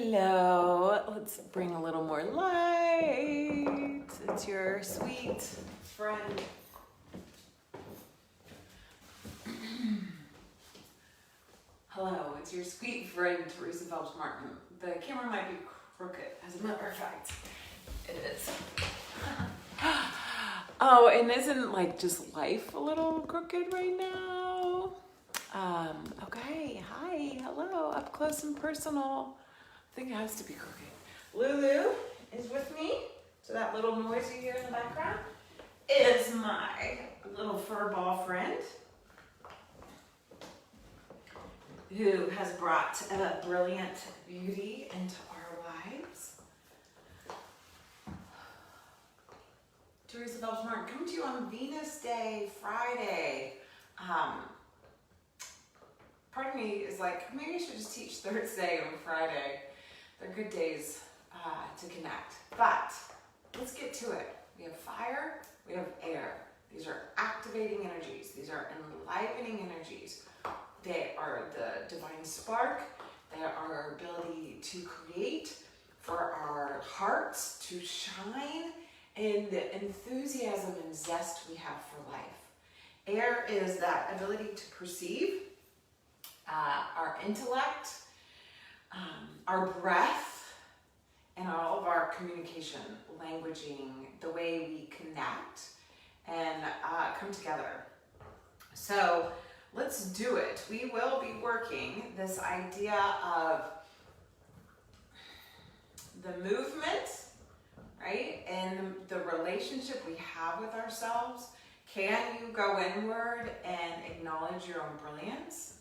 Hello, let's bring a little more light. It's your sweet friend. Hello, it's your sweet friend, Teresa Phelps Martin. The camera might be crooked, as a matter of fact. It is. Oh, and isn't like just life a little crooked right now? Okay, hi, hello, up close and personal. I think it has to be crooked. Lulu is with me, so that little noise you hear in the background is my little fur ball friend who has brought a brilliant beauty into our lives. Teresa Phelps Martin, coming to you on Venus Day, Friday. Part of me is like, maybe I should just teach Thursday and Friday. They're good days to connect. But let's get to it. We have fire, we have air. These are activating energies. These are enlivening energies. They are the divine spark. They are our ability to create, for our hearts to shine, and the enthusiasm and zest we have for life. Air is that ability to perceive, our intellect, our breath, and all of our communication, languaging, the way we connect and come together. So let's do it. We will be working this idea of the movement, right? And the relationship we have with ourselves. Can you go inward and acknowledge your own brilliance?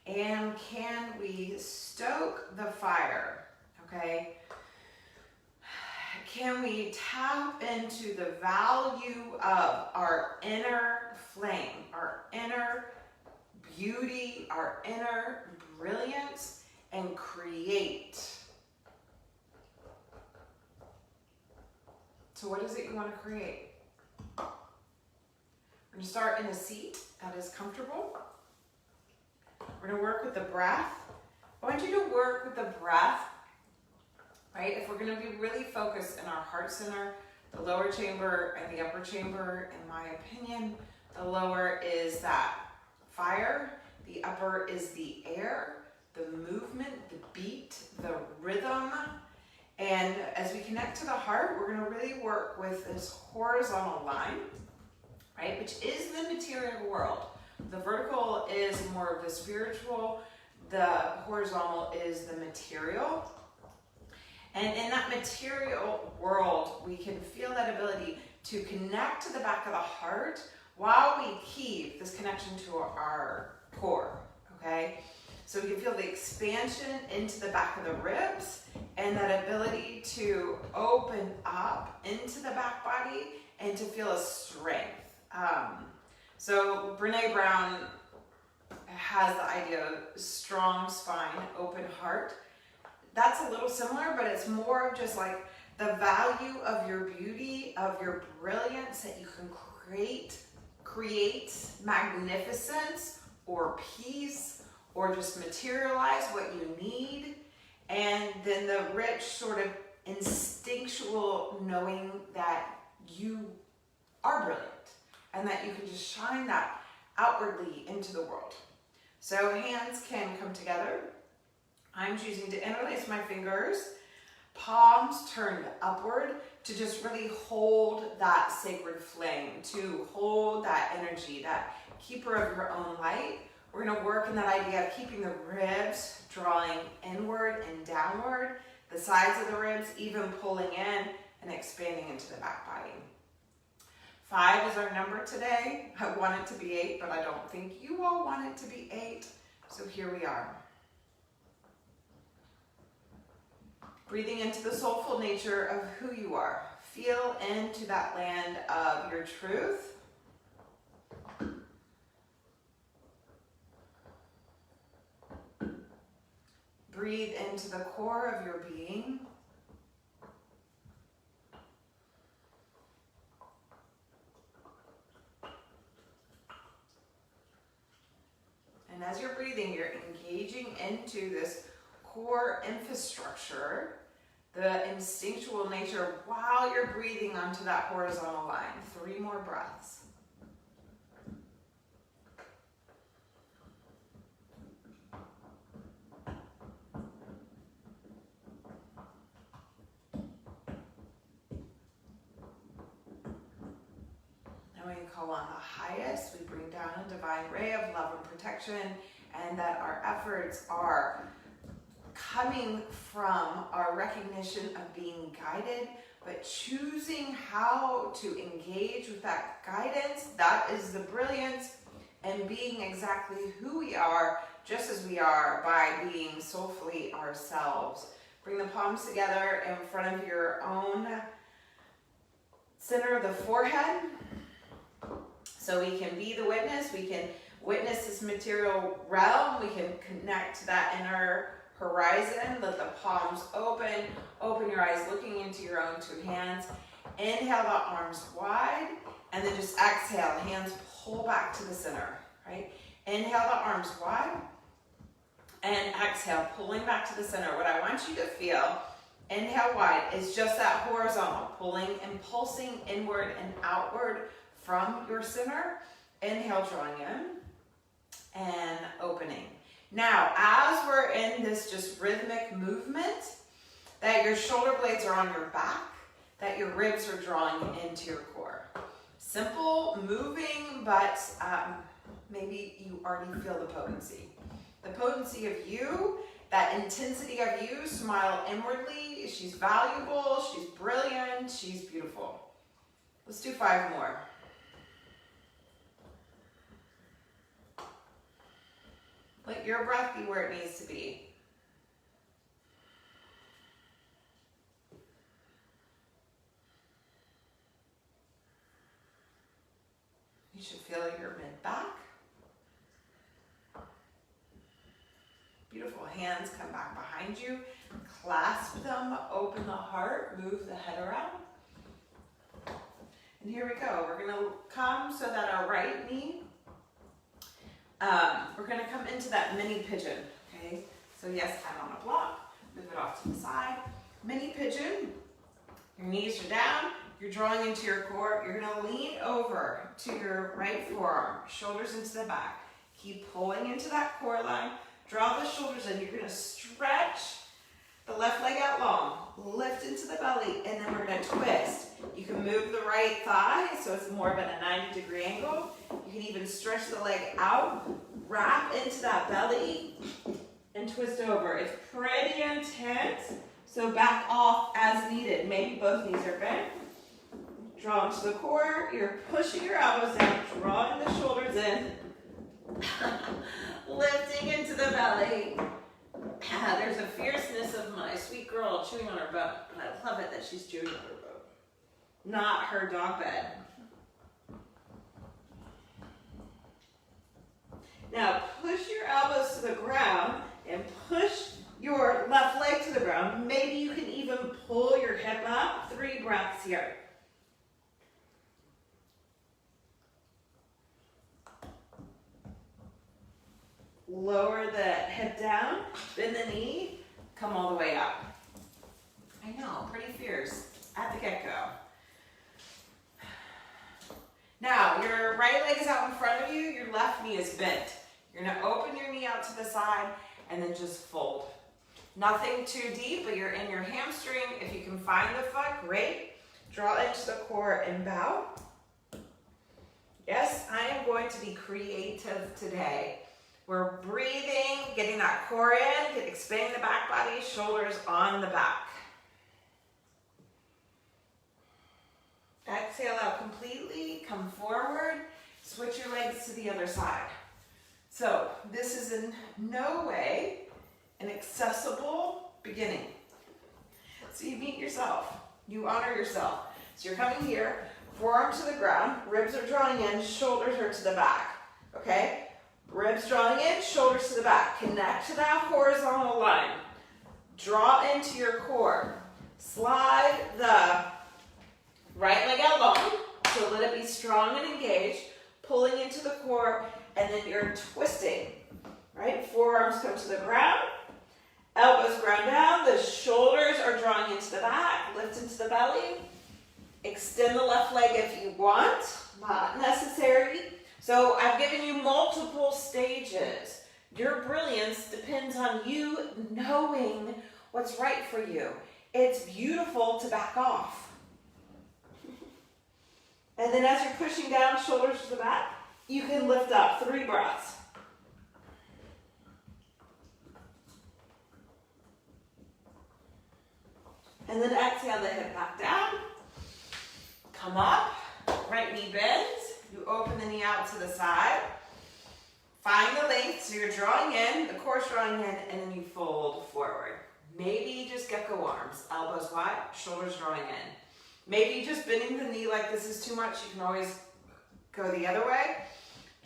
And can we stoke the fire, okay? Can we tap into the value of our inner flame, our inner beauty, our inner brilliance, and create? So what is it you want to create? We're going to start in a seat that is comfortable. We're going to work with the breath. I want you to work with the breath, right? If we're going to be really focused in our heart center, the lower chamber and the upper chamber, in my opinion, the lower is that fire, the upper is the air, the movement, the beat, the rhythm. And as we connect to the heart, we're going to really work with this horizontal line, right? Which is the material world. The vertical is more of the spiritual. The horizontal is the material. And in that material world, we can feel that ability to connect to the back of the heart while we keep this connection to our core, okay? So we can feel the expansion into the back of the ribs and that ability to open up into the back body and to feel a strength. So Brene Brown has the idea of strong spine, open heart. That's a little similar, but it's more of just like the value of your beauty, of your brilliance, that you can create magnificence or peace, or just materialize what you need. And then the rich sort of instinctual knowing that you are brilliant and that you can just shine that outwardly into the world. So hands can come together. I'm choosing to interlace my fingers, palms turned upward, to just really hold that sacred flame, to hold that energy, that keeper of your own light. We're going to work in that idea of keeping the ribs drawing inward and downward, the sides of the ribs even pulling in and expanding into the back body. 5 is our number today. I want it to be 8, but I don't think you all want it to be 8. So here we are. Breathing into the soulful nature of who you are. Feel into that land of your truth. Breathe into the core of your being. And as you're breathing, you're engaging into this core infrastructure, the instinctual nature, while you're breathing onto that horizontal line. 3 more breaths. We call on the highest, we bring down a divine ray of love and protection, and that our efforts are coming from our recognition of being guided, but choosing how to engage with that guidance. That is the brilliance, and being exactly who we are, just as we are, by being soulfully ourselves. Bring the palms together in front of your own center of the forehead. So we can be the witness, we can witness this material realm, we can connect to that inner horizon, let the palms open your eyes looking into your own 2 hands. Inhale the arms wide, and then just exhale, hands pull back to the center, right? Inhale the arms wide, and exhale, pulling back to the center. What I want you to feel, inhale wide, is just that horizontal, pulling and pulsing inward and outward from your center. Inhale, drawing in and opening. Now, as we're in this just rhythmic movement, that your shoulder blades are on your back, that your ribs are drawing into your core. Simple, moving, but maybe you already feel the potency. The potency of you, that intensity of you. Smile inwardly. She's valuable, she's brilliant, she's beautiful. Let's do 5 more. Let your breath be where it needs to be. You should feel your mid-back. Beautiful. Hands come back behind you. Clasp them, open the heart, move the head around. And here we go. We're going to come so that our right knee, we're going to come into that mini pigeon, okay? So yes, I'm on a block, move it off to the side. Mini pigeon, your knees are down, you're drawing into your core. You're going to lean over to your right forearm, shoulders into the back. Keep pulling into that core line. Draw the shoulders in. You're going to stretch the left leg out long, lift into the belly, and then we're going to twist. You can move the right thigh so it's more of at a 90-degree angle. You can even stretch the leg out, wrap into that belly, and twist over. It's pretty intense, so back off as needed. Maybe both knees are bent. Draw into the core. You're pushing your elbows down, drawing the shoulders in, lifting into the belly. There's a fierceness of my sweet girl chewing on her bone, but I love it that she's chewing on her bone, not her dog bed. Now push your elbows to the ground and push your left leg to the ground. Maybe you can even pull your hip up. 3 breaths here. Lower the hip down, bend the knee, come all the way up. I know, pretty fierce at the get-go. Now, your right leg is out in front of you, your left knee is bent. You're gonna open your knee out to the side and then just fold. Nothing too deep, but you're in your hamstring. If you can find the foot, great. Draw into the core and bow. Yes, I am going to be creative today. We're breathing, getting that core in, expanding the back body, shoulders on the back. Exhale out completely, come forward, switch your legs to the other side. So this is in no way an accessible beginning. So you meet yourself, you honor yourself. So you're coming here, forearm to the ground, ribs are drawing in, shoulders are to the back, okay? Ribs drawing in, shoulders to the back. Connect to that horizontal line. Draw into your core. Slide the right leg out long, so let it be strong and engaged. Pulling into the core, and then you're twisting, right? Forearms come to the ground. Elbows ground down, the shoulders are drawing into the back, lift into the belly. Extend the left leg if you want, not necessary. So I've given you multiple stages. Your brilliance depends on you knowing what's right for you. It's beautiful to back off. And then as you're pushing down, shoulders to the back, you can lift up 3 breaths. And then exhale the hip back down. Come up, right knee bends. You open the knee out to the side. Find the length, so you're drawing in, the core's drawing in, and then you fold forward. Maybe just gecko arms, elbows wide, shoulders drawing in. Maybe just bending the knee like this is too much. You can always go the other way.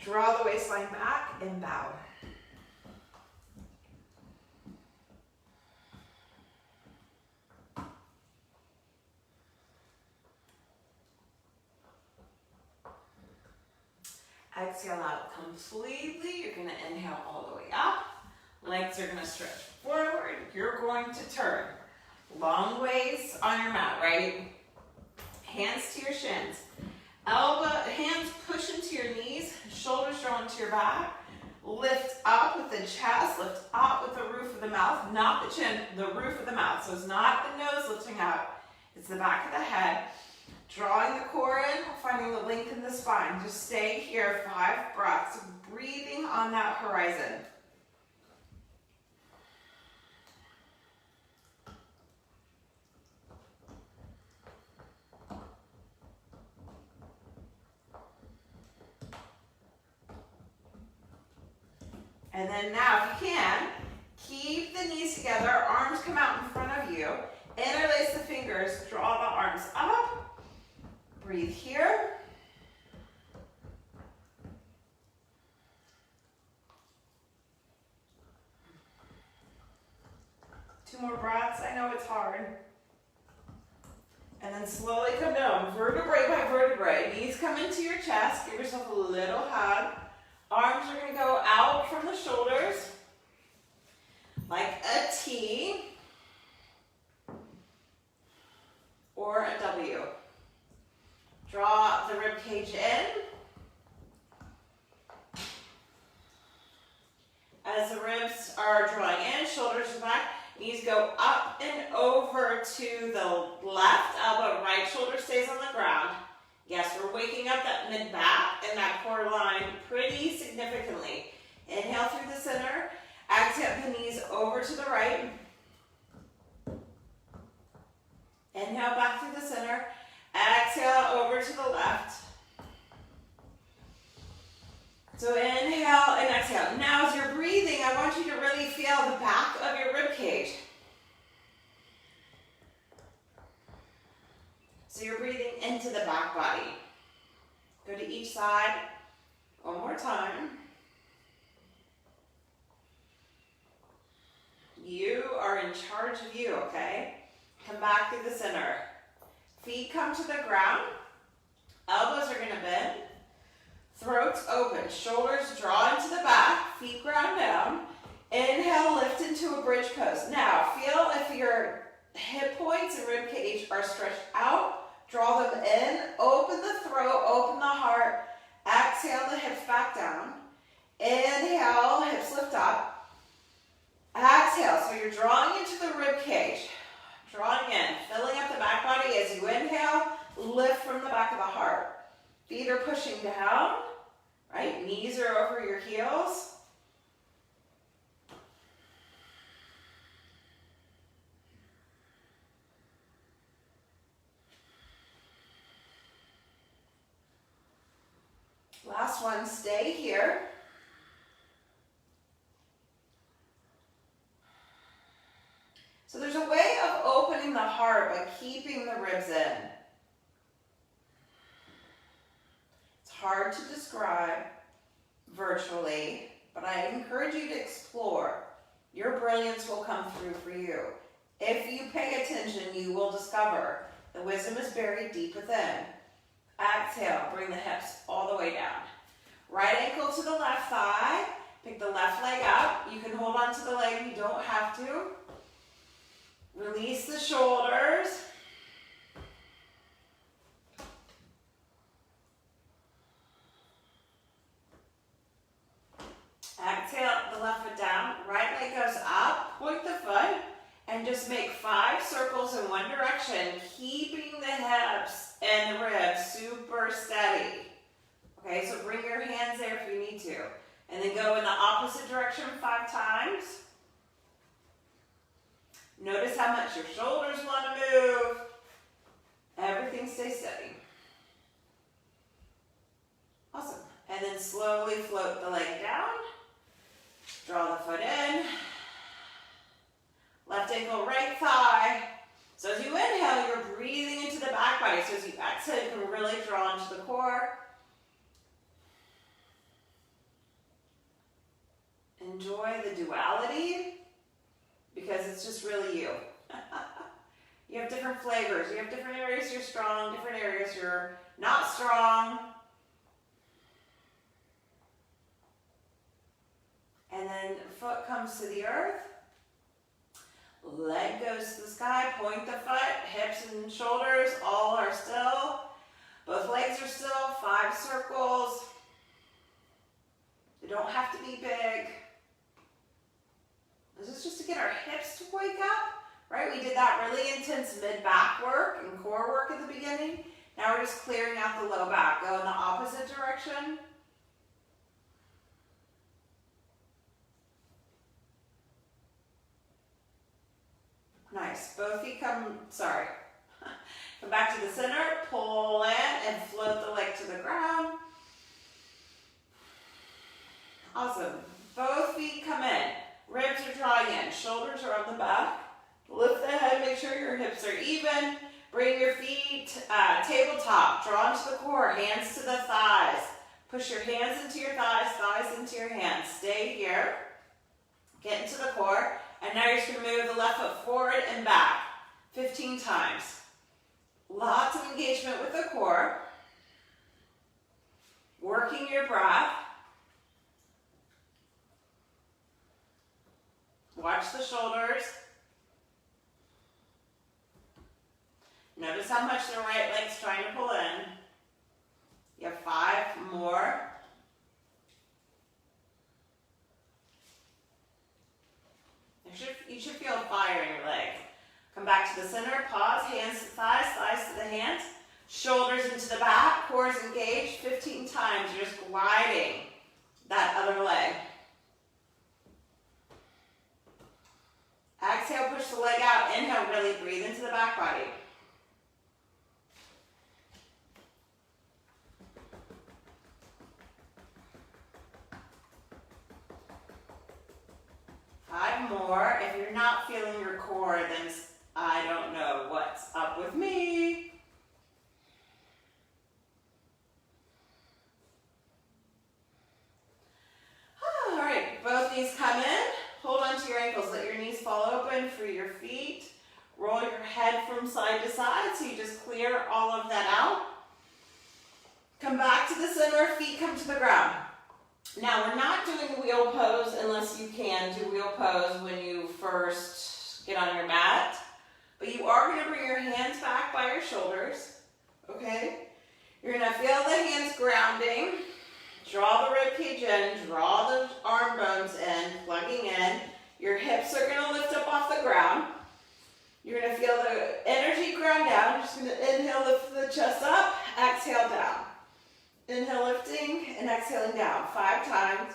Draw the waistline back and bow. Exhale out completely. You're going to inhale all the way up. Legs are going to stretch forward. You're going to turn. Long ways on your mat, right? Hands to your shins. Hands push into your knees. Shoulders draw into your back. Lift up with the chest. Lift up with the roof of the mouth. Not the chin, the roof of the mouth. So it's not the nose lifting up. It's the back of the head. Drawing the core in, finding the length in the spine. Just stay here, 5 breaths, breathing on that horizon. And then now, if you can, keep the knees together, arms come out in front of you, interlace the fingers, draw the arms up. Breathe here. Two more breaths. I know it's hard. And then slowly come down, vertebrae by vertebrae. Knees come into your chest. Give yourself a little hug. Arms are going to go out from the shoulders like a T or a W. Draw the rib cage in. As the ribs are drawing in, shoulders back, knees go up and over to the left, elbow right shoulder stays on the ground. Yes, we're waking up that mid-back and that core line pretty significantly. Inhale through the center, exhale the knees over to the right. Inhale back through the center. Exhale over to the left. So inhale and exhale. Now as you're breathing, I want you to really feel the back of your rib cage. So you're breathing into the back body. Go to each side. One more time. You are in charge of you, okay? Come back through the center. Feet come to the ground. Elbows are going to bend. Throat's open. Shoulders draw into the back. Feet ground down. Inhale, lift into a bridge pose. Now, feel if your hip points and rib cage are stretched out. Draw them in. Open the throat. Open the heart. Exhale the hips back down. Inhale, hips lift up. Exhale. So you're drawing into the rib cage. Drawing in, filling up the back body as you inhale, lift from the back of the heart. Feet are pushing down, right? Knees are over your heels. Last one, stay here. So there's a way of opening the heart by keeping the ribs in. It's hard to describe virtually, but I encourage you to explore. Your brilliance will come through for you. If you pay attention, you will discover the wisdom is buried deep within. Exhale, bring the hips all the way down. Right ankle to the left thigh. Pick the left leg up. You can hold on to the leg, you don't have to. Release the shoulders. Exhale the left foot down, right leg goes up, point the foot, and just make 5 circles in one direction, keeping the hips and the ribs super steady. Okay, so bring your hands there if you need to. And then go in the opposite direction 5 times. Notice how much your shoulders want to move. Everything stays steady. Awesome. And then slowly float the leg down. Draw the foot in. Left ankle, right thigh. So as you inhale, you're breathing into the back body. So as you exhale, you can really draw into the core. Enjoy the duality because it's just really you. You have different flavors. You have different areas you're strong, different areas you're not strong. And then foot comes to the earth. Leg goes to the sky. Point the foot. Hips and shoulders all are still. Both legs are still. 5 circles. They don't have to be big. This is just to get our hips to wake up, right? We did that really intense mid-back work and core work at the beginning. Now we're just clearing out the low back. Go in the opposite direction. Nice. Both feet come back to the center, pull in and float the leg to the ground. Awesome. Both feet come in. Ribs are drawing in, shoulders are on the back. Lift the head, make sure your hips are even. Bring your feet tabletop, draw into the core, hands to the thighs. Push your hands into your thighs, thighs into your hands. Stay here, get into the core. And now you're just gonna move the left foot forward and back 15 times. Lots of engagement with the core. Working your breath. Watch the shoulders. Notice how much the right leg's trying to pull in. You have 5 more. You should feel fire in your leg. Come back to the center, pause, hands to thighs, thighs to the hands. Shoulders into the back, core is engaged. 15 times, you're just gliding that other leg. Exhale, push the leg out. Inhale, really breathe into the back body. Five more. If you're not feeling your core, then I don't know what's up with me. All right, both knees come in. Hold on to your ankles. Let your knees fall open. Free your feet. Roll your head from side to side so you just clear all of that out. Come back to the center. Feet come to the ground. Now, we're not doing wheel pose unless you can do wheel pose when you first get on your mat. But you are going to bring your hands back by your shoulders. Okay? You're going to feel the hands grounding. Draw the rib cage in, draw the arm bones in, plugging in. Your hips are going to lift up off the ground. You're going to feel the energy ground down. You're just going to inhale, lift the chest up, exhale down. Inhale, lifting, and exhaling down 5 times.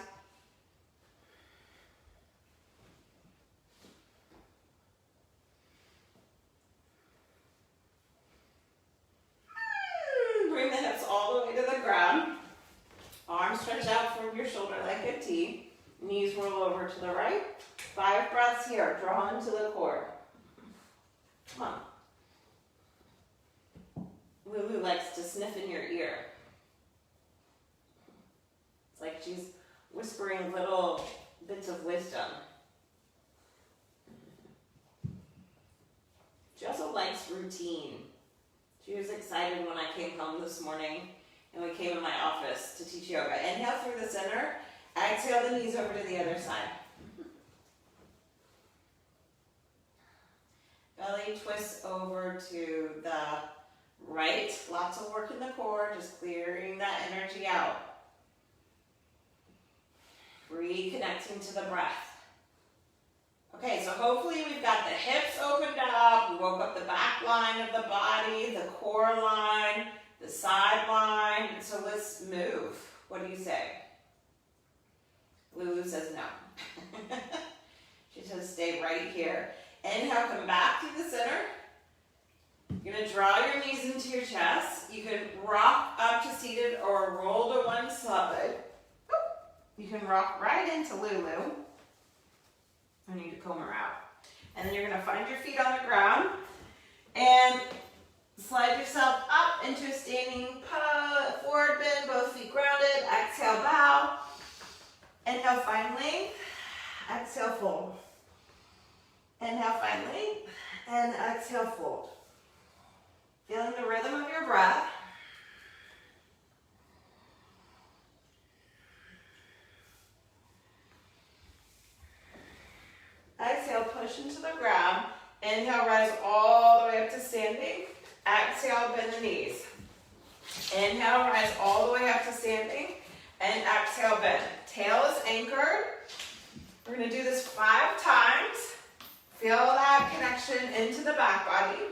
Bring the hips all the way to the ground. Arms stretch out from your shoulder like a T. Knees roll over to the right. 5 breaths here. Draw into the core. Come on. Lulu likes to sniff in your ear. It's like she's whispering little bits of wisdom. She also likes routine. She was excited when I came home this morning and we came in my office to teach yoga. Inhale through the center. Exhale the knees over to the other side. belly twists over to the right. Lots of work in the core, just clearing that energy out. Reconnecting to the breath. Okay, so hopefully we've got the hips opened up. We woke up the back line of the body, the core line, the side line. So let's move. What do you say? Lulu says no. She says stay right here. Inhale, come back to the center. You're going to draw your knees into your chest. You can rock up to seated or roll to one side. You can rock right into Lulu. I need to comb her out. And then you're going to find your feet on the ground and slide yourself up into a standing forward bend, both feet grounded. Exhale, bow. Inhale, find length. Exhale, fold. Inhale, find length. And exhale, fold. Feeling the rhythm of your breath. Exhale, push into the ground. Inhale, rise all the way up to standing. Exhale, bend the knees. Inhale, rise all the way up to standing. And exhale, bend. Tail is anchored. We're going to do this 5 times. Feel that connection into the back body.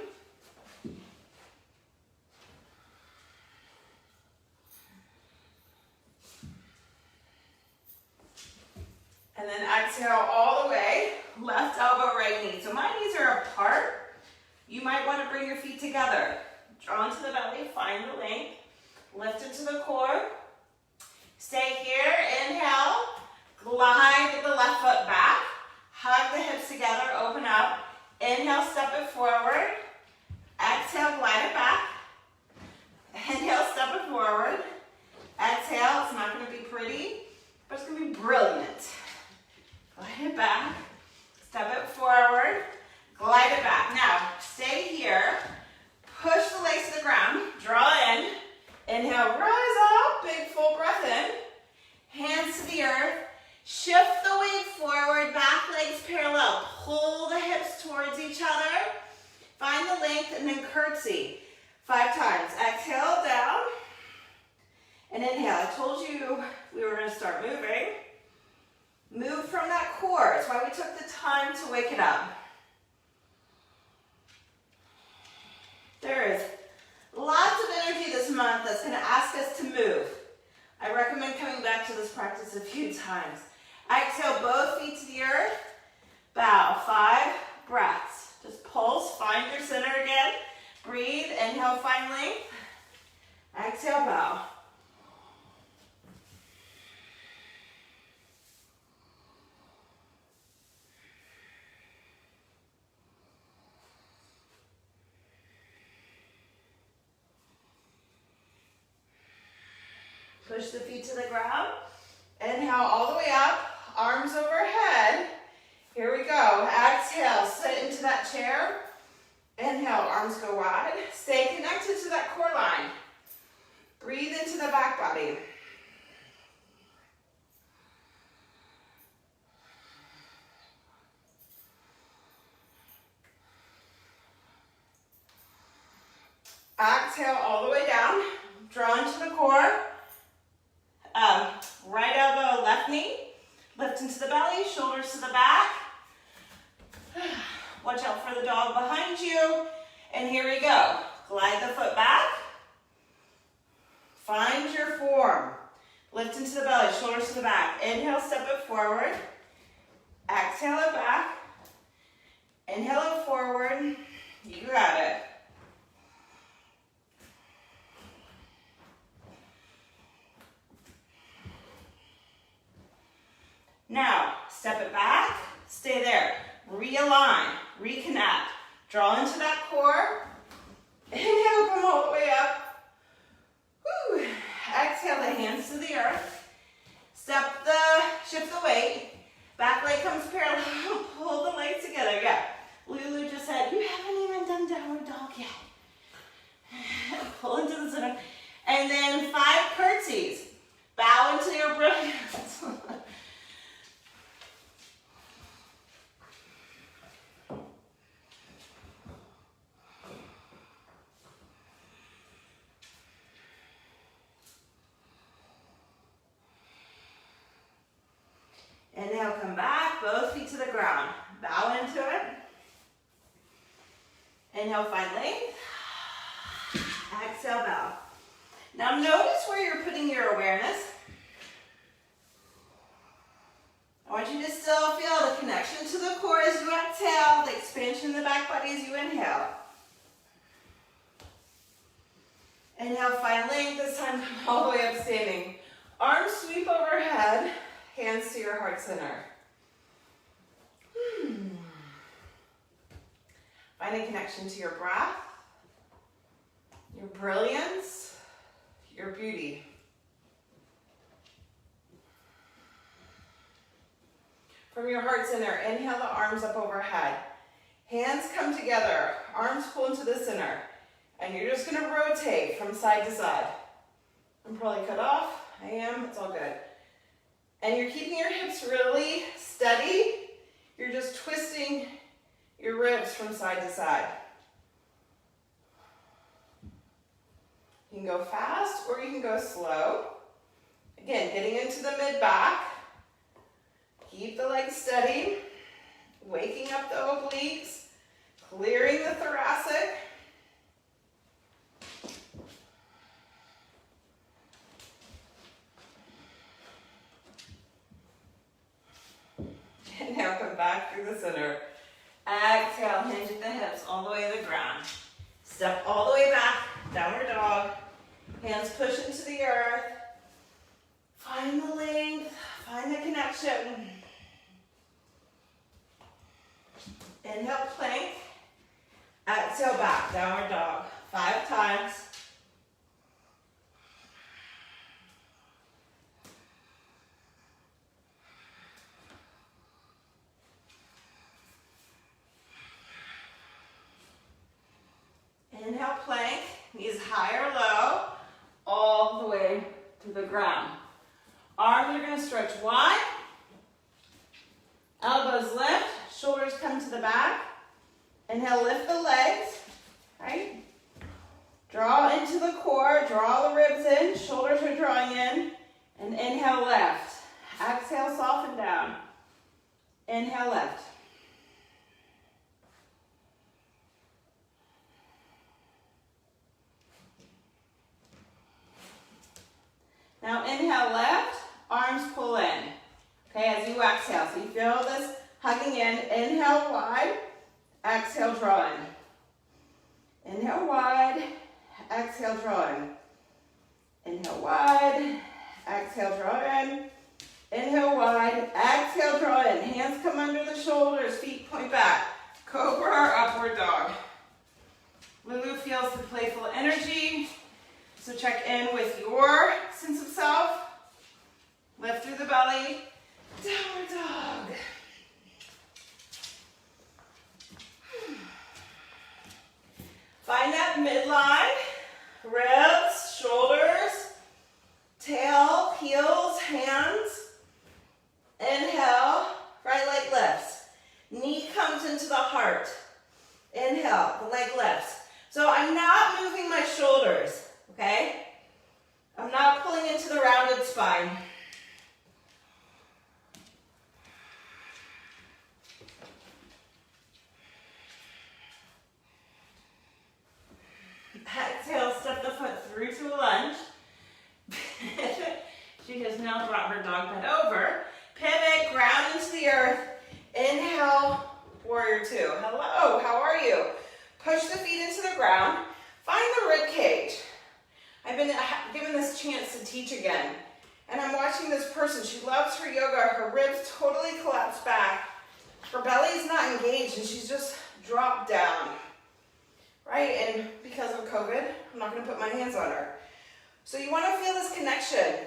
And then exhale all the way. Left elbow, right knee. So my knees are apart. You might want to bring your feet together. Draw into the belly, find the length. Lift into the core. Stay here, inhale. Glide the left foot back. Hug the hips together, open up. Inhale, step it forward. Exhale, glide it back. Inhale, step it forward. Exhale, it's not going to be pretty, but it's going to be brilliant. Glide it back. Step it forward. Glide it back. Now, stay here. Push the legs to the ground. Draw in. Inhale, rise up. Big full breath in. Hands to the earth. Shift the weight forward. Back legs parallel. Pull the hips towards each other. Find the length and then curtsy. 5 times. Exhale, down. And inhale. I told you we were going to start moving. Move from that core. That's why we took the time to wake it up. There is lots of energy this month that's going to ask us to move. I recommend coming back to this practice a few times. Exhale, both feet to the earth. Bow, 5 breaths. Just pulse, find your center again. Breathe, inhale, find length. Exhale, bow. Push the feet to the ground. Inhale all the way up, arms overhead. Here we go. Exhale, sit into that chair. Inhale, arms go wide. Stay connected to that core line. Breathe into the back body. Exhale all the way down. Draw into the core. Right elbow, left knee. Lift into the belly, shoulders to the back. Watch out for the dog behind you. And here we go. Glide the foot back. Find your form. Lift into the belly, shoulders to the back. Inhale, step it forward. Exhale it back. Inhale it forward. You got it. Now, step it back, stay there. Realign, reconnect. Draw into that core. Inhale, come all the way up. Woo. Exhale, the hands to the earth. Shift the weight. Back leg comes parallel. Pull the legs together. Yeah. Lulu just said, you haven't even done downward dog yet. Pull into the center. And then 5 curtsies. Bow into your brilliance. come back, both feet to the ground. Bow into it. Inhale, find length. Exhale, bow. Now notice where you're putting your awareness. I want you to still feel the connection to the core as you exhale, the expansion in the back body as you inhale. Inhale, find length. This time, come all the way up standing. Arms sweep overhead, hands to your heart center. Finding connection to your breath, your brilliance, your beauty. From your heart center, inhale the arms up overhead. Hands come together, arms pull into the center. And you're just gonna rotate from side to side. I'm probably cut off. I am, it's all good. And you're keeping your hips really steady. You're just twisting your ribs from side to side. You can go fast or you can go slow. Again, getting into the mid-back. Keep the legs steady. Waking up the obliques. Clearing the thoracic. And now come back through the center. Exhale, hinge at the hips all the way to the ground. Step all the way back, downward dog. Hands push into the earth. Find the length, find the connection. Inhale, plank. Exhale, back, downward dog. 5 times. Inhale, plank, knees high or low, all the way to the ground. Arms are going to stretch wide. Elbows lift, shoulders come to the back. Inhale, lift the legs, right? Draw into the core, draw the ribs in, shoulders are drawing in. And inhale, lift. Exhale, soften down. Inhale, lift. Now inhale, left, arms pull in. Okay, as you exhale, so you feel this hugging in. Inhale wide, exhale, draw in. Inhale wide, exhale, draw in. Inhale wide, exhale, draw in. Inhale wide, exhale, draw in. Hands come under the shoulders, feet point back. Cobra or upward dog. Lulu feels the playful energy. So check in with your sense of self. Lift through the belly. Downward dog. Find that midline. Ribs, shoulders, tail, heels, hands. Inhale, right leg lifts. Knee comes into the heart. Inhale, the leg lifts. So I'm not moving my shoulders. Okay? I'm not pulling into the rounded spine. Exhale, step the foot through to a lunge. She has now brought her dog bed over. Pivot, ground into the earth. Inhale, warrior 2. Hello, how are you? Push the feet into the ground. Find the rib cage. I've been given this chance to teach again. And I'm watching this person. She loves her yoga. Her ribs totally collapse back. Her belly is not engaged and she's just dropped down. Right? And because of COVID, I'm not going to put my hands on her. So you want to feel this connection.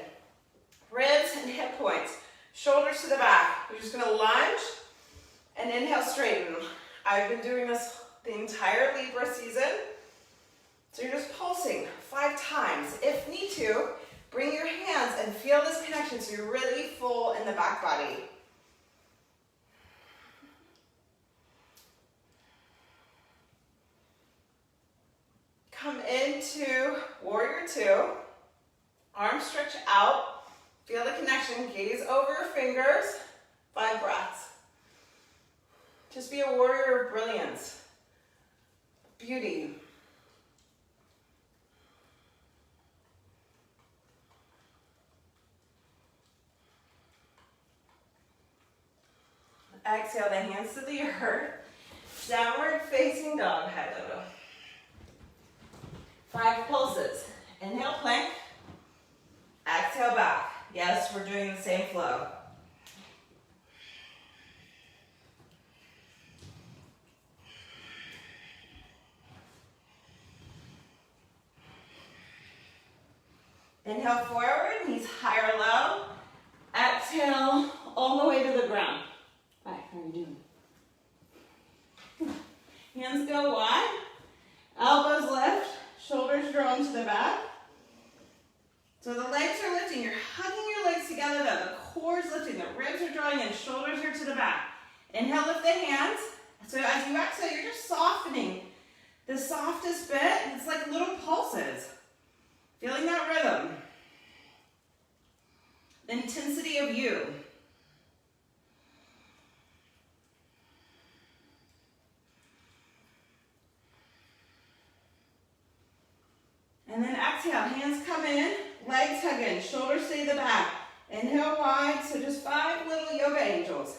Ribs and hip points. Shoulders to the back. You're just going to lunge and inhale, straighten. I've been doing this the entire Libra season. So you're just pulsing 5 times. If need to, bring your hands and feel this connection so you're really full in the back body. Come into warrior 2. Arms stretch out. Feel the connection. Gaze over your fingers. Find breath. Just be a warrior of brilliance, beauty. Exhale the hands to the earth. Downward facing dog. Hi, Lulu. 5 pulses. Inhale, plank. Exhale, back. Yes, we're doing the same flow. Inhale forward, knees high or low. Exhale all the way to the ground. Hi, how are you doing? Hands go wide. Elbows lift. Shoulders draw into the back. So the legs are lifting. You're hugging your legs together though. The core is lifting. The ribs are drawing in. Shoulders are to the back. Inhale, lift the hands. So as you exhale, you're just softening. The softest bit, it's like little pulses. Feeling that rhythm. The intensity of you. And then exhale, hands come in, legs hug in, shoulders stay the back. Inhale wide, so just 5 little yoga angels.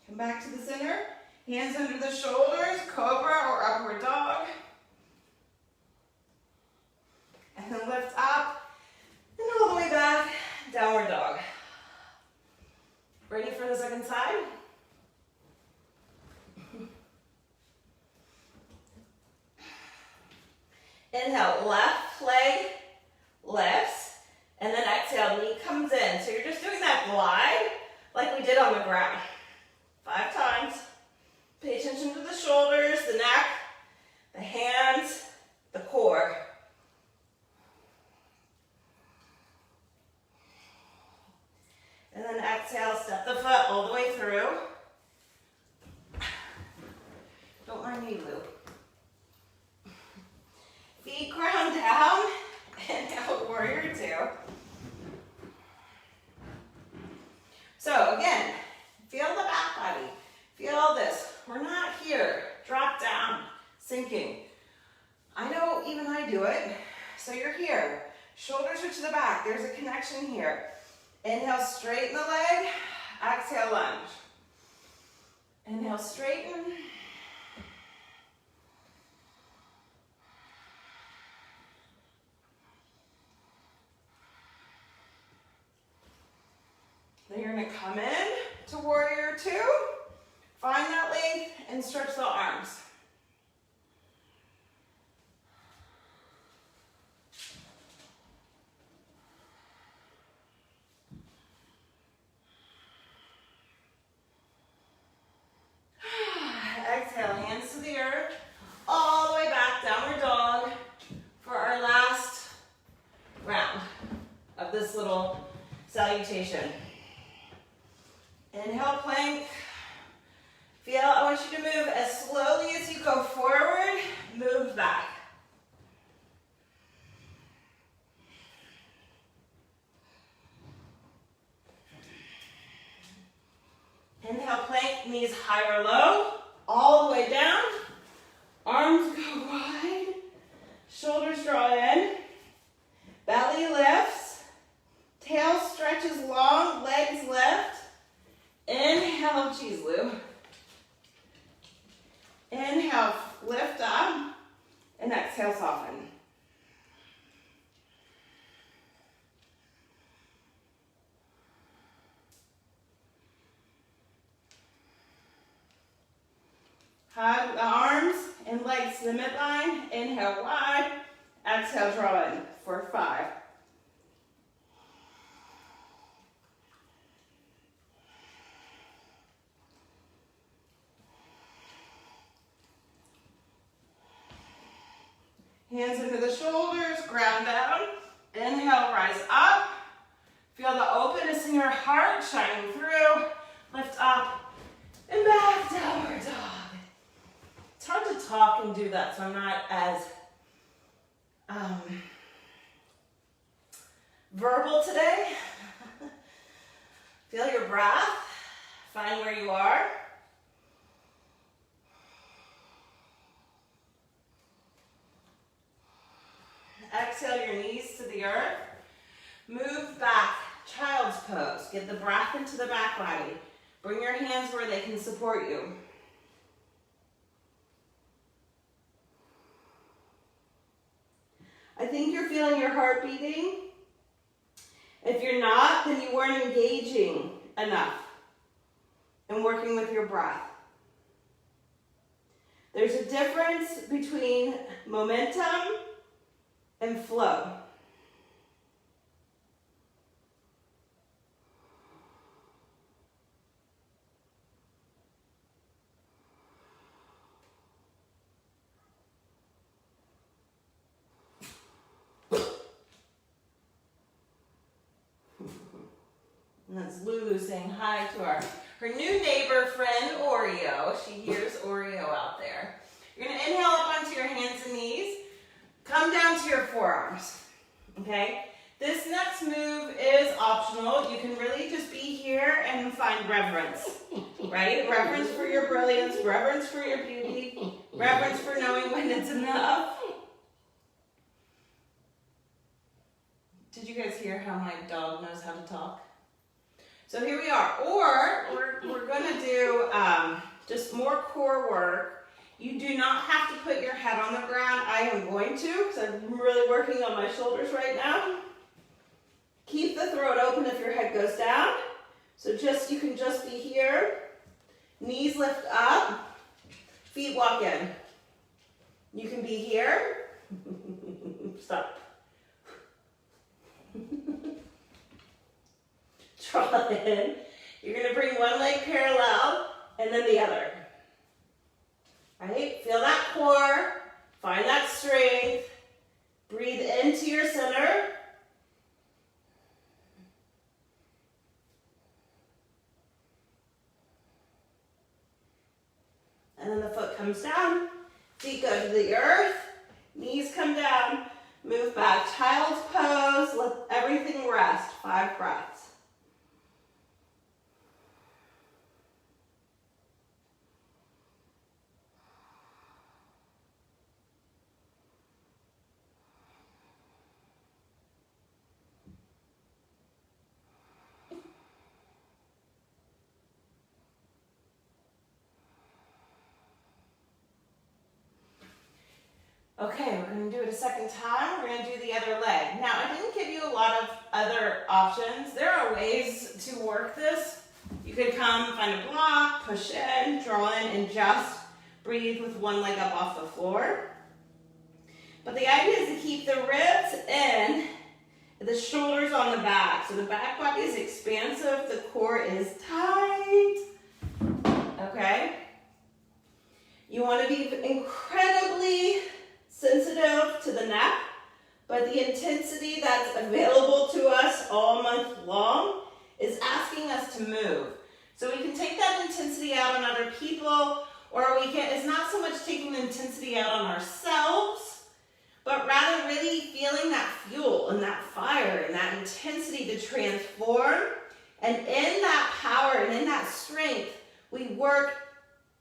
Come back to the center, hands under the shoulders, cobra or upward dog. And then lift up, and all the way back, downward dog. Ready for the second side? Inhale, left leg lifts, and then exhale, knee comes in. So you're just doing that glide like we did on the ground. 5 times. Pay attention to the shoulders, the neck, the hands, the core. And then exhale, step the foot all the way through. Don't mind me, Lou. Feet ground down. Inhale, warrior 2. So again, feel the back body. Feel this. We're not here. Drop down, sinking. I know even I do it. So you're here. Shoulders are to the back. There's a connection here. Inhale, straighten the leg. Exhale, lunge. Inhale, straighten. Then you're going to come in to warrior 2. Find that length and stretch the arms. Exhale, hands to the earth, all the way back, downward dog, for our last round of this little salutation. Inhale, plank. Feel, I want you to move as slowly as you go forward, move back. Inhale, plank, knees high or low, all the way down. Arms go wide, shoulders draw in, belly lifts, tail stretches long, legs lift. Inhale, geez, Lou. Inhale, lift up, and exhale, soften. Hug the arms and legs to the midline. Inhale wide, exhale, draw in for 5. Hands into the shoulders, ground down. Inhale, rise up. Feel the openness in your heart shining through. Lift up and back, downward dog. It's hard to talk and do that, so I'm not as verbal today. Feel your breath. Find where you are. Exhale your knees to the earth. Move back, child's pose. Get the breath into the back body. Bring your hands where they can support you. I think you're feeling your heart beating. If you're not, then you weren't engaging enough in working with your breath. There's a difference between momentum and flow. And that's Lulu saying hi to her new neighbor friend, Oreo. She hears Oreo out there. You're going to inhale up onto your hands and knees. Come down to your forearms, okay? This next move is optional. You can really just be here and find reverence, right? Reverence for your brilliance, reverence for your beauty, reverence for knowing when it's enough. Did you guys hear how my dog knows how to talk? So here we are. Or we're going to do just more core work. You do not have to put your head on the ground. I am going to because I'm really working on my shoulders right now. Keep the throat open if your head goes down. So you can just be here. Knees lift up. Feet walk in. You can be here. Stop. Draw in. You're going to bring one leg parallel and then the other. Right? Feel that core. Find that strength. Breathe into your center. And then the foot comes down. Feet go to the earth. Knees come down. Move back. Child's pose. Let everything rest. 5 breaths. Okay, we're going to do it a second time. We're going to do the other leg. Now, I didn't give you a lot of other options. There are ways to work this. You could come, find a block, push in, draw in, and just breathe with one leg up off the floor. But the idea is to keep the ribs in, the shoulders on the back. So the back body is expansive, the core is tight. Okay? You want to be incredibly sensitive to the neck, but the intensity that's available to us all month long is asking us to move. So we can take that intensity out on other people, or it's not so much taking the intensity out on ourselves, but rather really feeling that fuel and that fire and that intensity to transform. And in that power and in that strength, we work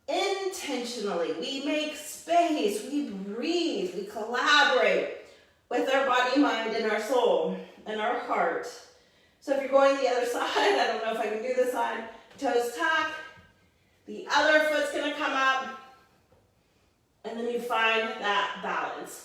intentionally. We make space, we breathe, we collaborate with our body, mind, and our soul, and our heart. So if you're going the other side, I don't know if I can do this side, toes tuck, the other foot's gonna come up, and then you find that balance.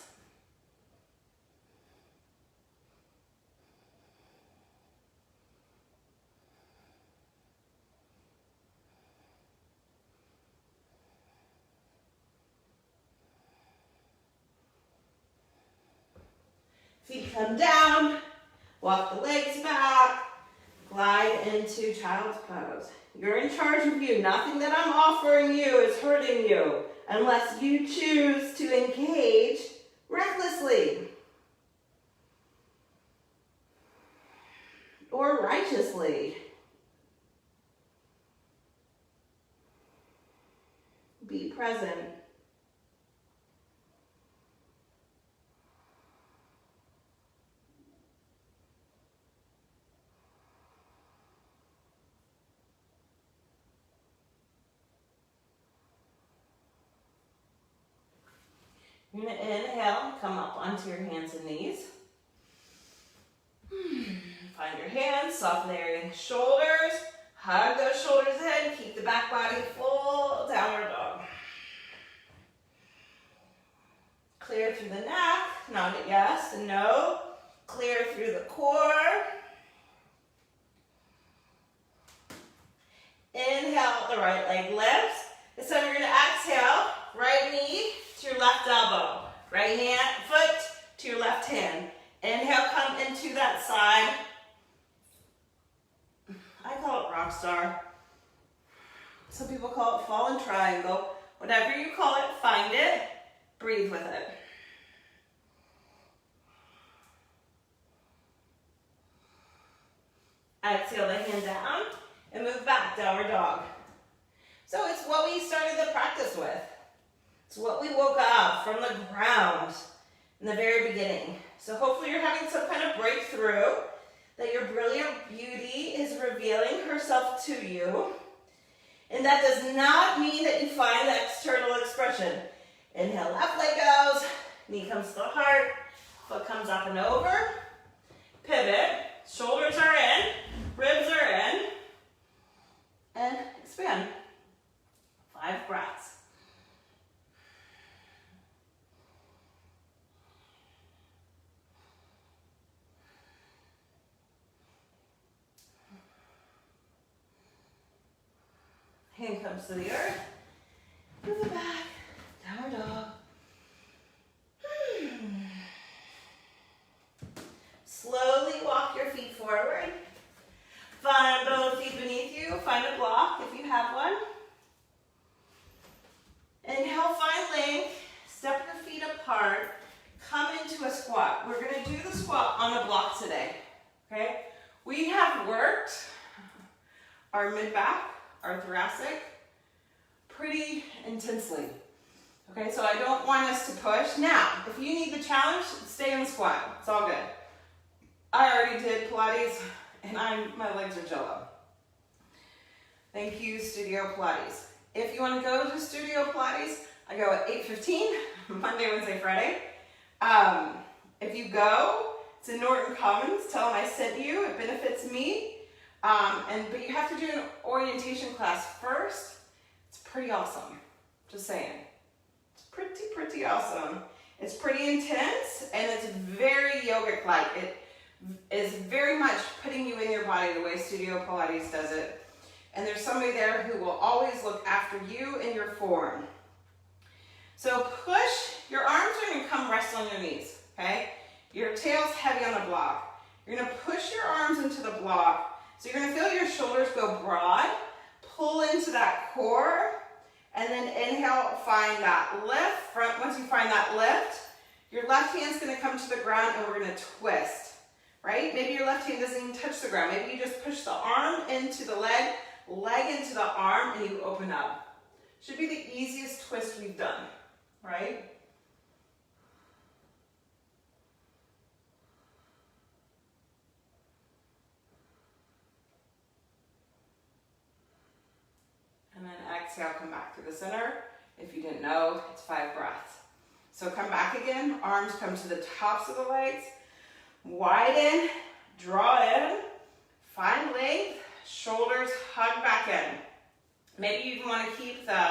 Feet come down, walk the legs back, glide into child's pose. You're in charge of you. Nothing that I'm offering you is hurting you unless you choose to engage recklessly or righteously. Be present. You're gonna inhale, come up onto your hands and knees. Find your hands, soften the area in the shoulders. Hug those shoulders in, keep the back body full, downward dog. Clear through the neck, nod it yes and no. Clear through the core. Inhale, the right leg lifts. This time you're gonna exhale, right knee to your left elbow. Right hand, foot to your left hand. Inhale, come into that side. I call it rock star. Some people call it fallen triangle. Whatever you call it, find it. Breathe with it. Exhale the hand down and move back, downward dog. So it's what we started the practice with. It's what we woke up from the ground in the very beginning. So hopefully you're having some kind of breakthrough, that your brilliant beauty is revealing herself to you. And that does not mean that you find the external expression. Inhale, left leg goes, knee comes to the heart, foot comes up and over. Pivot, shoulders are in, ribs are in, and expand. 5 breaths. Hand comes to the earth, move it back, downward dog. Slowly walk your feet forward. Find both feet beneath you, find a block if you have one. Inhale, find length, step your feet apart, come into a squat. We're gonna do the squat on a block today, okay? We have worked our mid-back, our thoracic, pretty intensely. Okay, so I don't want us to push. Now, if you need the challenge, stay in the squat. It's all good. I already did Pilates, and my legs are jello. Thank you, Studio Pilates. If you want to go to Studio Pilates, I go at 8:15, Monday, Wednesday, Friday. If you go, it's in Norton Commons. Tell them I sent you. It benefits me. But you have to do an orientation class first. It's pretty awesome. Just saying. It's pretty awesome. It's pretty intense, and it's very yogic-like. It is very much putting you in your body the way Studio Pilates does it. And there's somebody there who will always look after you and your form. So push, your arms are gonna come rest on your knees, okay? Your tail's heavy on the block. You're gonna push your arms into the block. So you're gonna feel your shoulders go broad, pull into that core, and then inhale, find that lift. Once you find that lift, your left hand's gonna come to the ground and we're gonna twist, right? Maybe your left hand doesn't even touch the ground. Maybe you just push the arm into the leg into the arm, and you open up. Should be the easiest twist we've done, right? And then exhale, come back to the center. If you didn't know, it's 5 breaths. So come back again, arms come to the tops of the legs, widen, draw in, find length, shoulders hug back in. Maybe you even want to keep the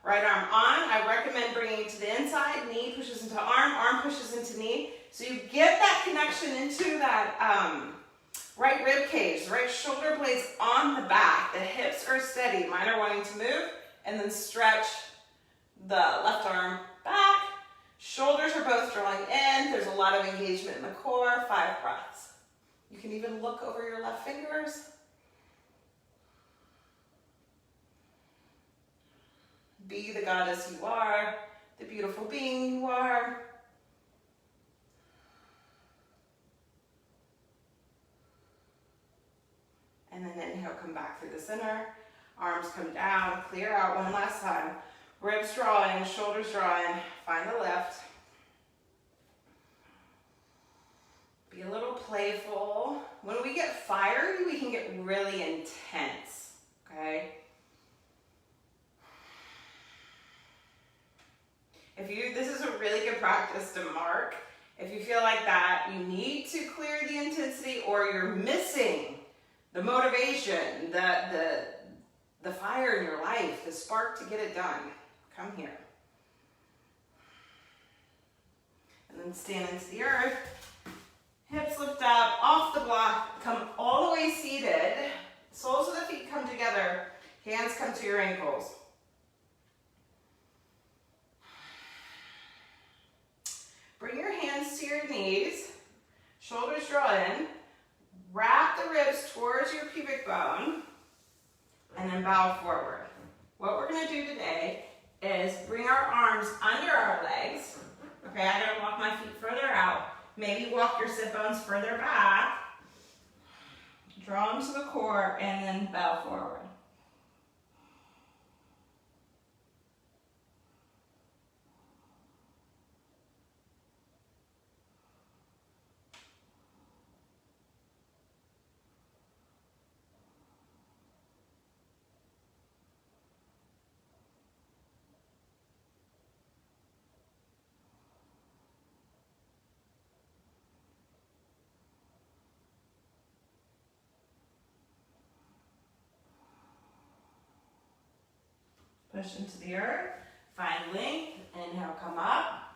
right arm on. I recommend bringing it to the inside, knee pushes into arm pushes into knee. So you get that connection into that right rib cage, the right shoulder blades on the back. The hips are steady. Mine are wanting to move. And then stretch the left arm back. Shoulders are both drawing in. There's a lot of engagement in the core. 5 breaths. You can even look over your left fingers. Be the goddess you are, the beautiful being you are. And then inhale, come back through the center. Arms come down, clear out one last time. Ribs draw in, shoulders draw in. Find the lift. Be a little playful. When we get fiery, we can get really intense, okay? This is a really good practice to mark. If you feel like that, you need to clear the intensity or you're missing the motivation, the fire in your life, the spark to get it done. Come here. And then stand into the earth. Hips lift up, off the block, come all the way seated. Soles of the feet come together, hands come to your ankles. Bring your hands to your knees, shoulders draw in, wrap the ribs towards your pubic bone, and then bow forward. What we're gonna do today is bring our arms under our legs. Okay, I'm gonna walk my feet further out. Maybe walk your sit bones further back. Draw them to the core and then bow forward. Push into the earth, find length, inhale, come up.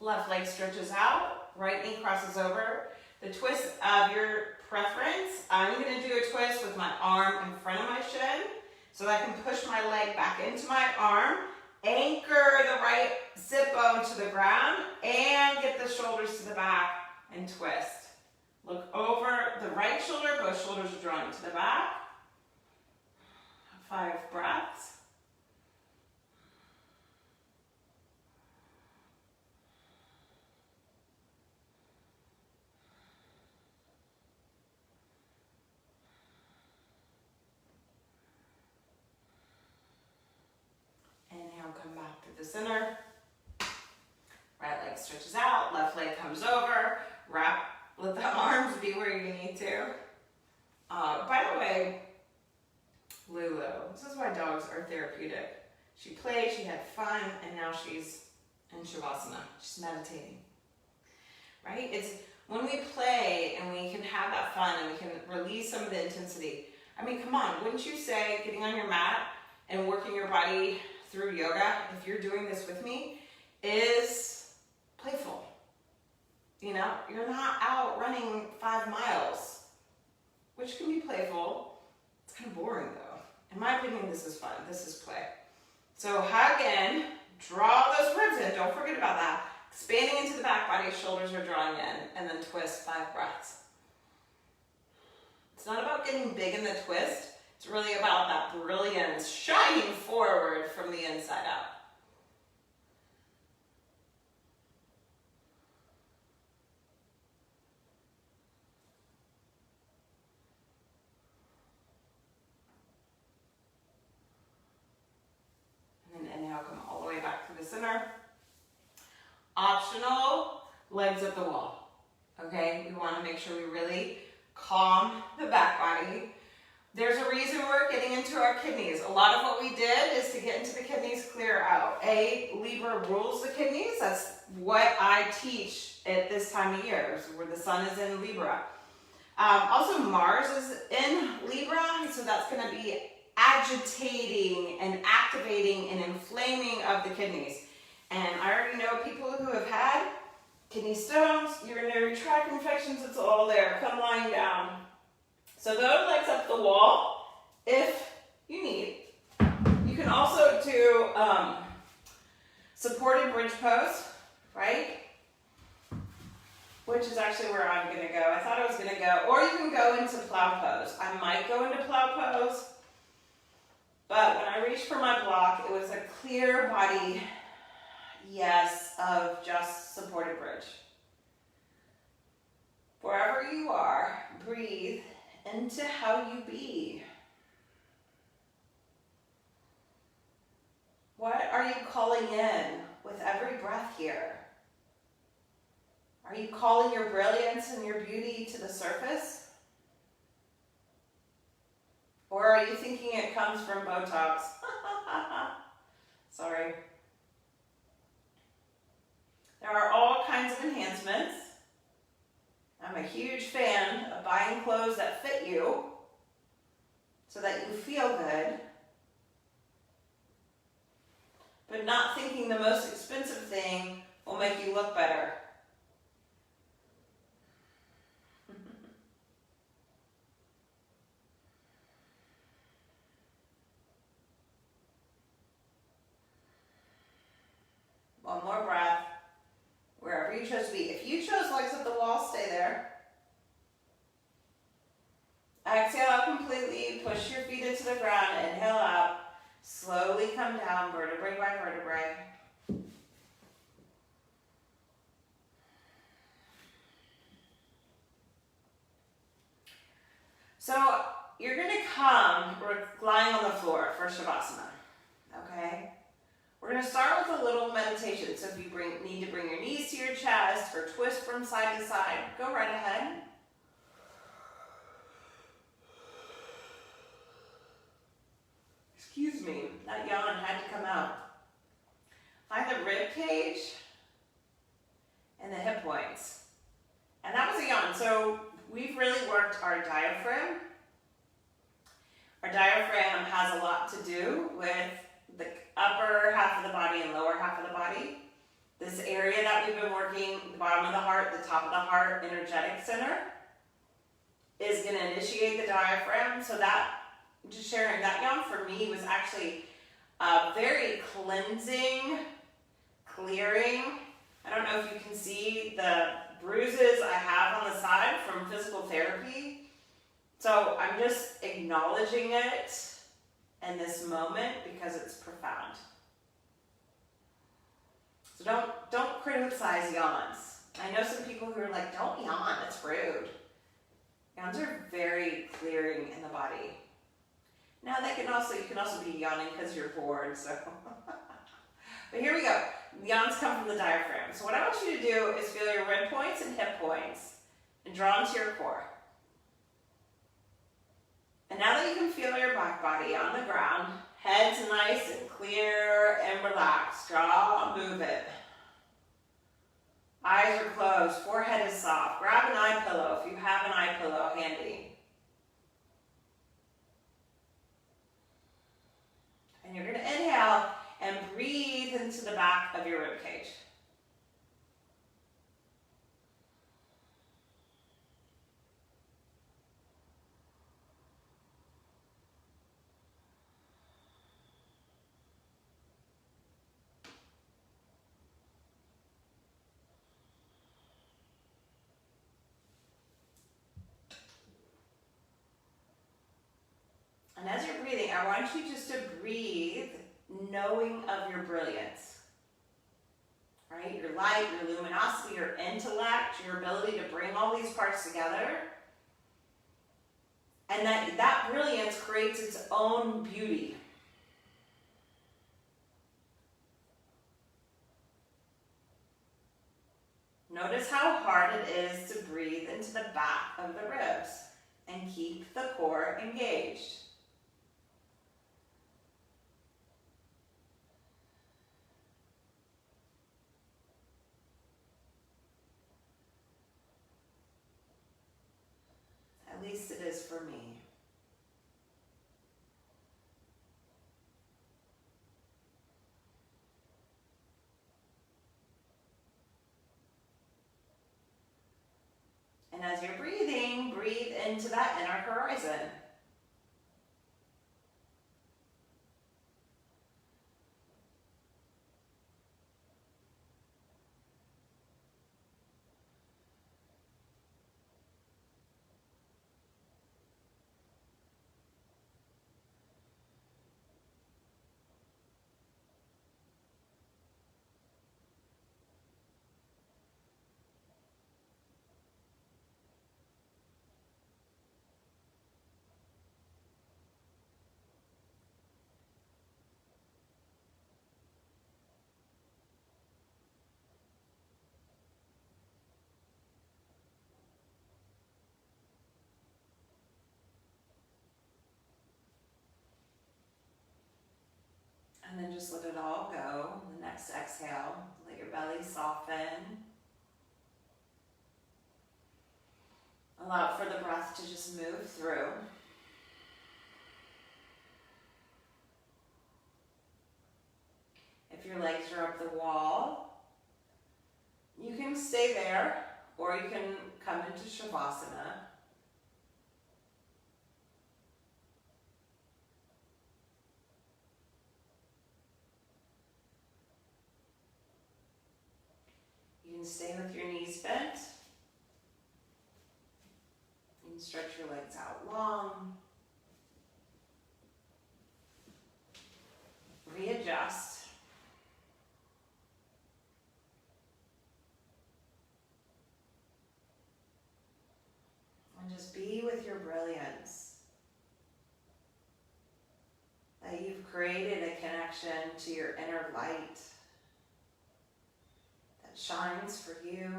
Left leg stretches out, right knee crosses over. The twist of your preference, I'm gonna do a twist with my arm in front of my shin so that I can push my leg back into my arm, anchor the right sit bone to the ground, and get the shoulders to the back and twist. Look over the right shoulder, both shoulders are drawn to the back. 5 breaths. Inhale, come back to the center. Right leg stretches out, left leg comes over. Wrap, let the arms be where you need to. By the way, Lulu, this is why dogs are therapeutic. She played, she had fun, and now she's in Shavasana. She's meditating, right? It's when we play and we can have that fun and we can release some of the intensity. I mean, come on, wouldn't you say getting on your mat and working your body through yoga, if you're doing this with me, is playful? You know, you're not out running 5 miles, which can be playful. It's kind of boring though. In my opinion, this is fun. This is play. So hug in, draw those ribs in. Don't forget about that. Expanding into the back body, shoulders are drawing in, and then twist 5 breaths. It's not about getting big in the twist. It's really about that brilliance shining forward from the inside out. Come all the way back to the center. Optional, legs at the wall. Okay, we want to make sure we really calm the back body. There's a reason we're getting into our kidneys. A lot of what we did is to get into the kidneys, clear out. Libra rules the kidneys. That's what I teach at this time of year, where the sun is in Libra. Also, Mars is in Libra, so that's going to be agitating and activating and inflaming of the kidneys. And I already know people who have had kidney stones, urinary tract infections, it's all there. Come lying down. So those legs up the wall, if you need. You can also do supported bridge pose, right? Which is actually where I'm gonna go. I thought I was gonna go, or you can go into plow pose. I might go into plow pose. But when I reached for my block, it was a clear body yes of just supported bridge. Wherever you are, breathe into how you be. What are you calling in with every breath here? Are you calling your brilliance and your beauty to the surface? Or are you thinking it comes from Botox? Sorry. enhancements. I'm a huge fan of buying clothes that fit you so that you feel good, but not thinking the most expensive thing will make you look better. One more breath, wherever you chose to be. If you chose legs up the wall, stay there. Exhale out completely, push your feet into the ground, inhale up, slowly come down, vertebrae by vertebrae. So you're gonna come, we're lying on the floor for Shavasana, okay? We're gonna start with a little meditation. So if you need to bring your knees to your chest or twist from side to side, go right ahead. Excuse me, that yawn had to come out. Find the rib cage and the hip points. And that was a yawn. So we've really worked our diaphragm. Our diaphragm has a lot to do with the upper half of the body and lower half of the body. This area that we've been working, the bottom of the heart, the top of the heart, energetic center, is going to initiate the diaphragm. So that, just sharing that yawn for me was actually very cleansing, clearing. I don't know if you can see the bruises I have on the side from physical therapy. So I'm just acknowledging it in this moment because it's profound. So don't criticize yawns. I know some people who are like, don't yawn, that's rude. Yawns are very clearing in the body. Now you can also be yawning because you're bored, so. But here we go. Yawns come from the diaphragm. So what I want you to do is feel your rib points and hip points and draw into your core. And now that you can feel your back body on the ground, head's nice and clear and relaxed. Draw, move it. Eyes are closed, forehead is soft. Grab an eye pillow if you have an eye pillow handy. And you're going to inhale and breathe into the back of your rib cage. And as you're breathing, I want you just to breathe knowing of your brilliance. Right? Your light, your luminosity, your intellect, your ability to bring all these parts together. And that brilliance creates its own beauty. Notice how hard it is to breathe into the back of the ribs and keep the core engaged. At least it is for me. And as you're breathing, breathe into that inner horizon. And then just let it all go. The next exhale, let your belly soften. Allow for the breath to just move through. If your legs are up the wall, you can stay there, or you can come into Shavasana. You can stay with your knees bent. You can stretch your legs out long. Readjust. And just be with your brilliance. That you've created a connection to your inner light that shines for you.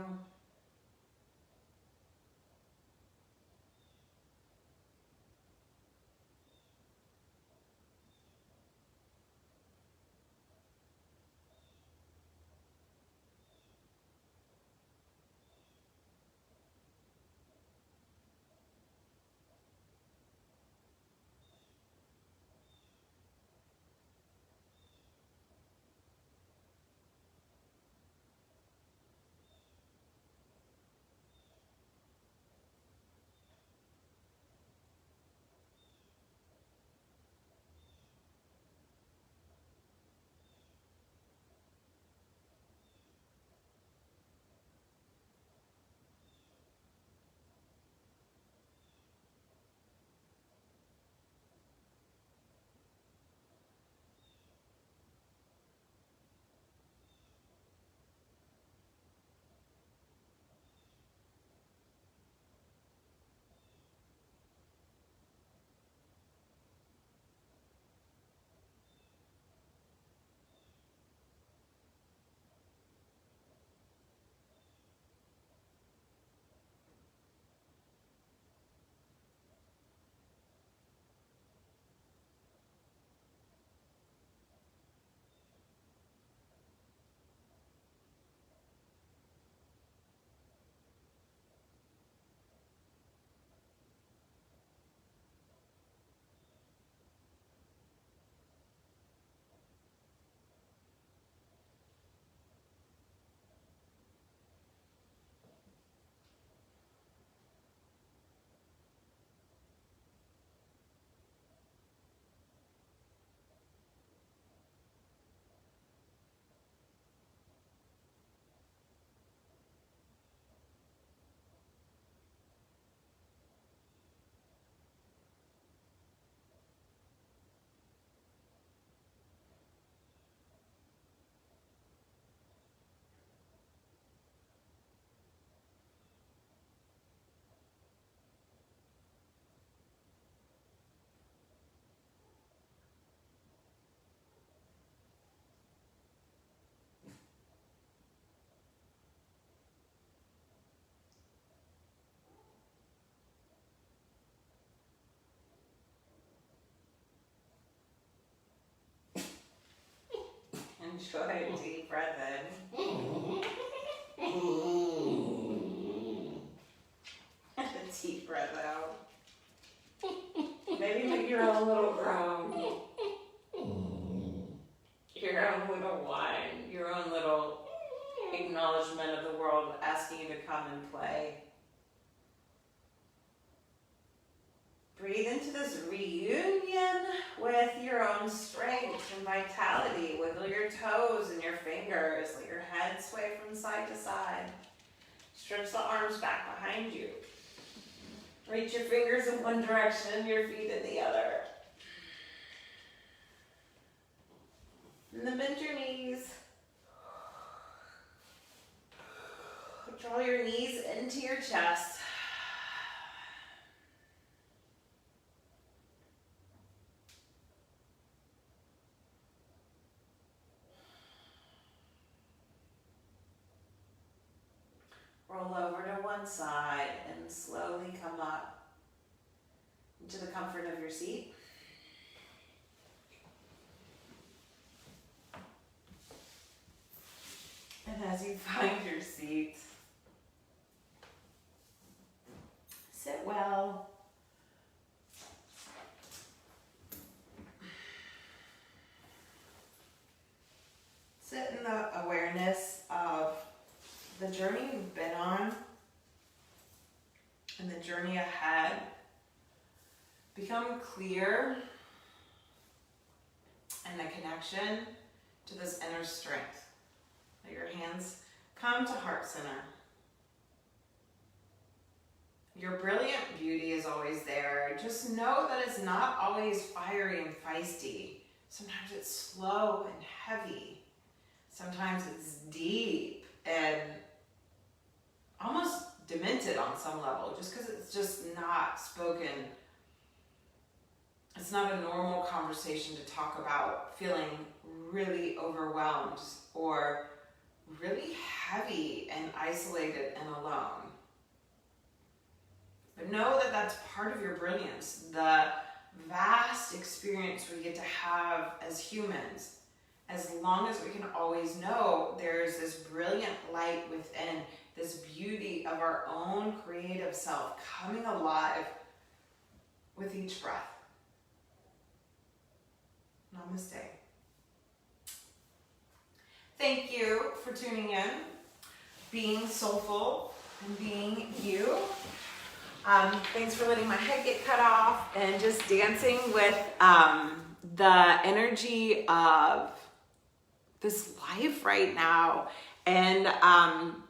Enjoy a deep breath in. And a deep breath out. Maybe make your own little groan. Your own little whine. Your own little acknowledgement of the world asking you to come and play. Breathe into this reunion with your own strength and vitality. Wiggle your toes and your fingers. Let your head sway from side to side. Stretch the arms back behind you. Reach your fingers in one direction and your feet in the other. And then bend your knees. Draw your knees into your chest. Roll over to one side and slowly come up into the comfort of your seat. And as you find your seat, Sit well. Sit in the awareness of the journey you've been on and the journey ahead. Become clear in the connection to this inner strength. Let your hands come to heart center. Your brilliant beauty is always there. Just know that it's not always fiery and feisty. Sometimes it's slow and heavy. Sometimes it's deep and almost demented on some level, just because it's just not spoken. It's not a normal conversation to talk about feeling really overwhelmed or really heavy and isolated and alone. But know that that's part of your brilliance, the vast experience we get to have as humans. As long as we can always know there's this brilliant light within, this beauty of our own creative self coming alive with each breath. Namaste. Thank you for tuning in, being soulful and being you. Thanks for letting my head get cut off and just dancing with the energy of this life right now and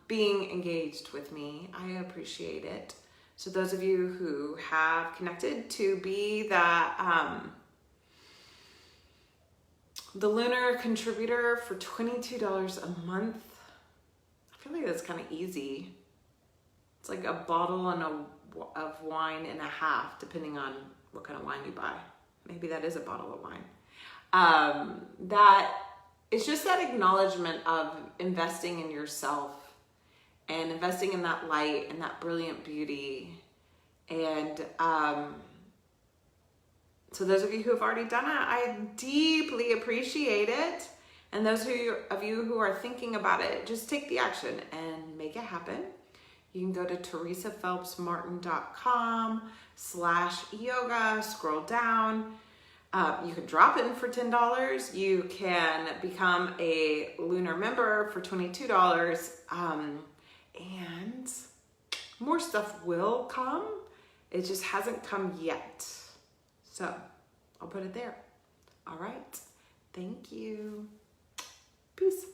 being engaged with me. I appreciate it. So those of you who have connected to be the lunar contributor for $22 a month, I feel like that's kind of easy. It's like a bottle of wine and a half, depending on what kind of wine you buy. Maybe that is a bottle of wine. That it's just that acknowledgement of investing in yourself and investing in that light and that brilliant beauty. And so those of you who have already done it, I deeply appreciate it. And those of you who are thinking about it, just take the action and make it happen. You can go to teresaphelpsmartin.com/yoga, scroll down. You can drop in for $10. You can become a lunar member for $22. And more stuff will come. It just hasn't come yet. So I'll put it there. All right. Thank you. Peace.